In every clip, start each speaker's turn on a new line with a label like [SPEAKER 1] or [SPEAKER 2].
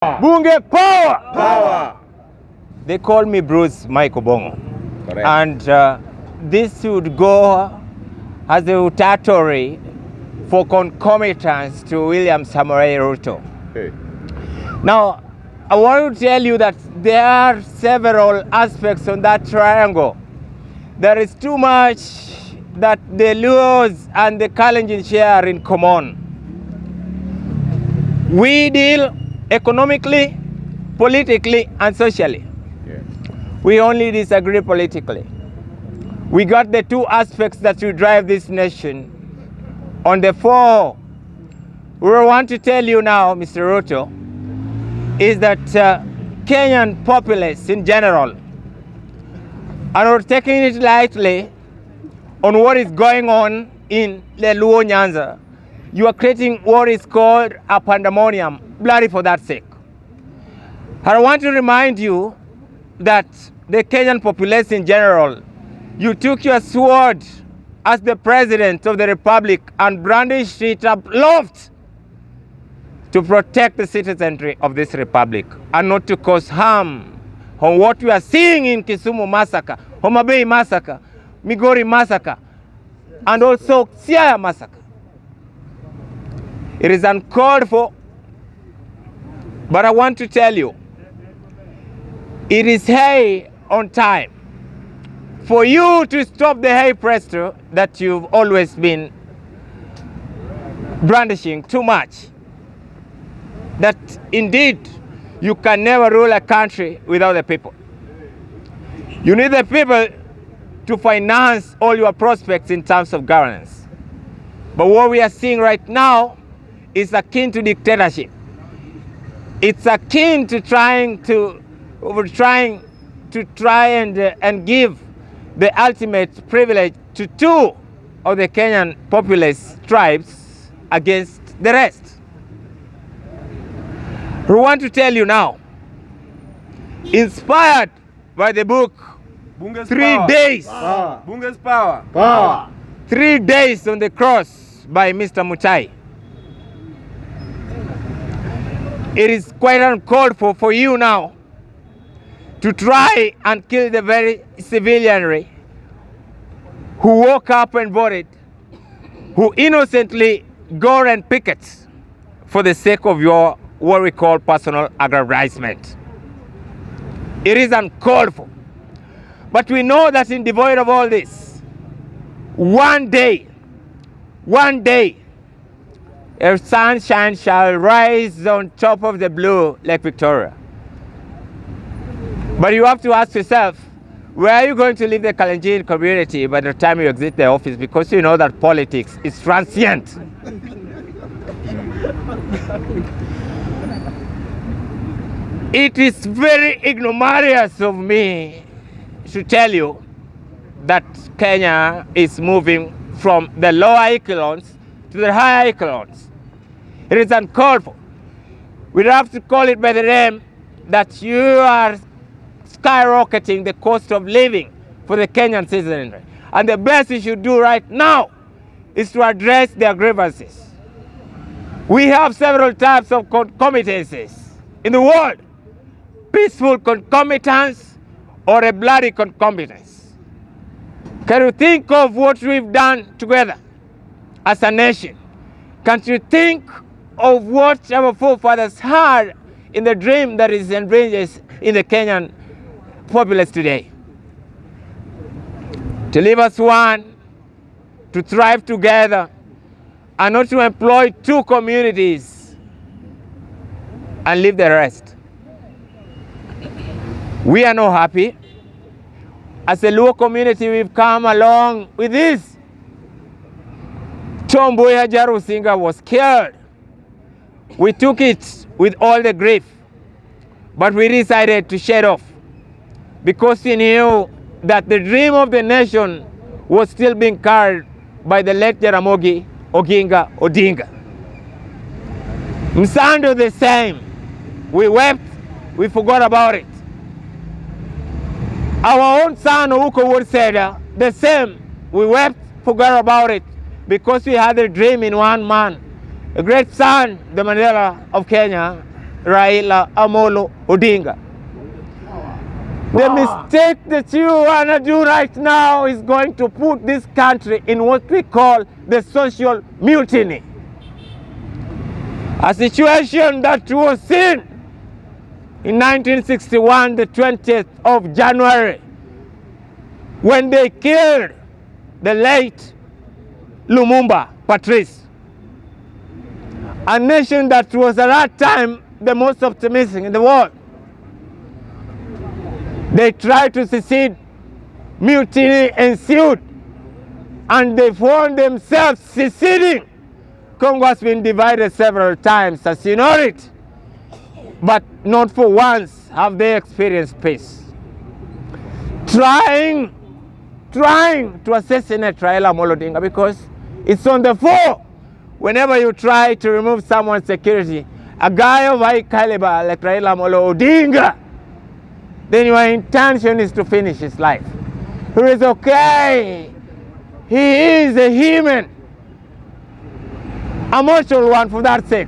[SPEAKER 1] Bunge power!
[SPEAKER 2] Power!
[SPEAKER 1] They call me Bruce Michael Bongo.
[SPEAKER 2] Correct.
[SPEAKER 1] And this would go as a rotatory for concomitants to William Samoei Ruto.
[SPEAKER 2] Hey.
[SPEAKER 1] Now, I want to tell you that there are several aspects on that triangle. There is too much that the Luos and the Kalenjin share in common. We deal economically, politically, and socially.
[SPEAKER 2] Yeah.
[SPEAKER 1] We only disagree politically. We got the two aspects that will drive this nation. On the four, we want to tell you now, Mr. Ruto, is that Kenyan populace in general are not taking it lightly on what is going on in the Luo Nyanza. You are creating what is called a pandemonium, bloody for that sake. I want to remind you that the Kenyan populace in general, you took your sword as the president of the republic and brandished it up aloft to protect the citizenry of this republic and not to cause harm on what we are seeing in Kisumu massacre, Homa Bay massacre, Migori massacre, and also Siaya massacre. It is uncalled for, but I want to tell you, it is high on time for you to stop the high pressure that you've always been brandishing too much. That indeed you can never rule a country without the people. You need the people to finance all your prospects in terms of governance. But what we are seeing right now is akin to dictatorship. It's akin to trying and give the ultimate privilege to two of the Kenyan populous tribes against the rest. We want to tell you now, inspired by the book,
[SPEAKER 2] Bunge's
[SPEAKER 1] 3
[SPEAKER 2] power.
[SPEAKER 1] days,
[SPEAKER 2] Power. Bunge's power.
[SPEAKER 1] Power. 3 days on the cross by Mr. Mutai. It is quite uncalled for you now to try and kill the very civilianry who woke up and voted, who innocently go and picket for the sake of your what we call personal aggrandizement. It is uncalled for. But we know that in devoid of all this, one day, a sunshine shall rise on top of the blue Lake Victoria. But you have to ask yourself, where are you going to leave the Kalenjin community by the time you exit the office? Because you know that politics is transient. It is very ignominious of me to tell you that Kenya is moving from the lower echelons to the higher echelons. It is uncalled for. We have to call it by the name that you are skyrocketing the cost of living for the Kenyan citizenry. And the best you should do right now is to address their grievances. We have several types of concomitances in the world. Peaceful concomitance or a bloody concomitance. Can you think of what we've done together as a nation? Can't you think of what our forefathers had in the dream that is envisaged in the Kenyan populace today? To leave us one, to thrive together, and not to employ two communities and leave the rest. We are not happy. As a Luo community, we've come along with this. Tom Mboya Jarusinga was killed. We took it with all the grief, but we decided to shed off because we knew that the dream of the nation was still being carried by the late Jaramogi Oginga Odinga. Msando the same. We wept, we forgot about it. Our own son Ouko would say the same. We wept, forgot about it because we had a dream in one man. A great son, the Mandela of Kenya, Raila Amolo Odinga. The mistake that you want to do right now is going to put this country in what we call the social mutiny. A situation that was seen in 1961, the 20th of January, when they killed the late Lumumba Patrice. A nation that was at that time the most optimistic in the world. They tried to secede, mutiny ensued, and they found themselves seceding. Congo has been divided several times, as you know it, but not for once have they experienced peace. Trying to assassinate Raila Amolo Odinga, because it's on the floor. Whenever you try to remove someone's security, a guy of high caliber like Raila Amolo Odinga, then your intention is to finish his life. He is okay. He is a human. A mortal one for that sake.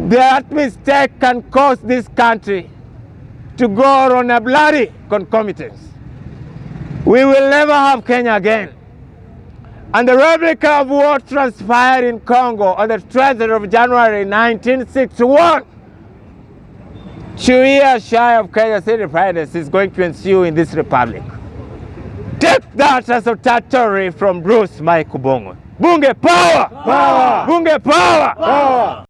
[SPEAKER 1] That mistake can cause this country to go on a bloody concomitance. We will never have Kenya again. And the replica of what transpired in Congo on the 20th of January 1961, 2 years shy of Kenya's independence, is going to ensue in this republic. Take that as a territory from Bruce Mike Bongo. Bunge power! Power! Bunge power! Power!